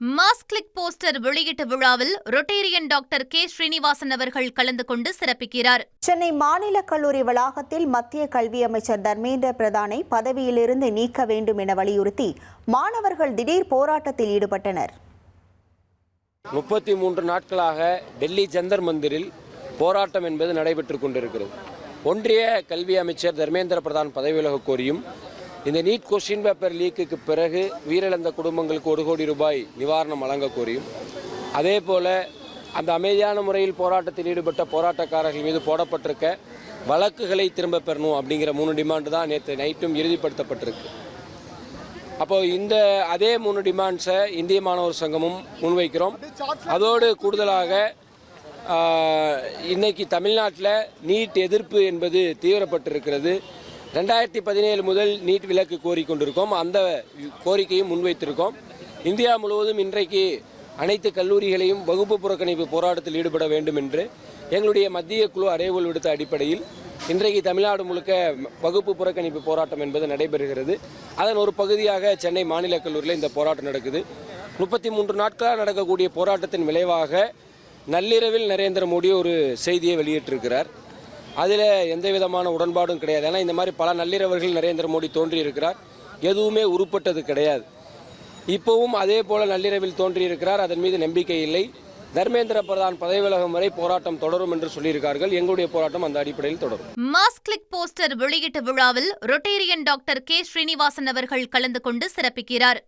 Mass click poster வெளியீட்டு விழாவில் Rotarian doctor K Srinivasan அவர்கள் கலந்து கொண்டு சிறப்பிக்கிறார். சென்னை மாநில கல்லூரி வளாகத்தில் மத்திய கல்வி அமைச்சர் தர்மேந்திர பிரதானை பதவியிலிருந்து நீக்க வேண்டும் என வலியுறுத்தி மாணவர்கள் திடீர் போராட்டத்தில் ஈடுபட்டனர். 33 நாட்களாக டெல்லி ஜந்தர் மந்திரில் போராட்டம் என்பது நடைபெற்றுக் கொண்டிருக்கிறது. ஒன்றிய கல்வி அமைச்சர் தர்மேந்திர பிரதான் பதவி விலக கோரியும், இந்த நீட் கொஸ்டின் பேப்பர் லீக்குக்கு பிறகு உயிரிழந்த குடும்பங்களுக்கு 1 கோடி ரூபாய் நிவாரணம் வழங்க கோரியும், அதே போல அந்த அமைதியான முறையில் போராட்டத்தில் ஈடுபட்ட போராட்டக்காரர்கள் மீது போடப்பட்டிருக்க வழக்குகளை திரும்ப பெறணும் அப்படிங்கிற 3 டிமாண்டு தான் நேற்று நைட்டும் இறுதிப்படுத்தப்பட்டிருக்கு. அப்போது இந்த அதே 3 டிமாண்ட்ஸை இந்திய மாணவர் சங்கமும் முன்வைக்கிறோம். அதோடு கூடுதலாக இன்னைக்கு தமிழ்நாட்டில் நீட் எதிர்ப்பு என்பது தீவிரப்பட்டிருக்கிறது. 2017 முதல் நீட் விலக்கு கோரிக்கொண்டிருக்கோம். அந்த கோரிக்கையும் முன்வைத்திருக்கோம். இந்தியா முழுவதும் இன்றைக்கு அனைத்து கல்லூரிகளையும் வகுப்பு புறக்கணிப்பு போராட்டத்தில் ஈடுபட வேண்டும் என்று எங்களுடைய மத்திய குழு அறைகோல் விடுத்த அடிப்படையில் இன்றைக்கு தமிழ்நாடு முழுக்க வகுப்பு புறக்கணிப்பு போராட்டம் என்பது நடைபெறுகிறது. அதன் ஒரு பகுதியாக சென்னை மாநில கல்லூரியில் இந்த போராட்டம் நடக்குது. 33 நாட்களாக நடக்கக்கூடிய போராட்டத்தின் விளைவாக நள்ளிரவில் நரேந்திர மோடி ஒரு செய்தியை வெளியிட்டிருக்கிறார். அதில் எந்த விதமான உடன்பாடும் கிடையாது. ஏன்னா இந்த மாதிரி பல நள்ளிரவர்கள் நரேந்திர மோடி தோன்றியிருக்கிறார், எதுவுமே உருப்பட்டது கிடையாது. இப்போவும் அதே போல நள்ளிரவில் தோன்றியிருக்கிறார், அதன் மீது நம்பிக்கை இல்லை. தர்மேந்திர பிரதான் பதவி விலகும் வரை போராட்டம் தொடரும் என்று சொல்லியிருக்கார்கள். எங்களுடைய போராட்டம் அந்த அடிப்படையில் தொடரும். மாஸ் கிளிக் போஸ்டர் வெளியீட்டு விழாவில் ரொட்டேரியன் டாக்டர் கே ஸ்ரீனிவாசன் அவர்கள் கலந்து கொண்டு சிறப்பிக்கிறார்.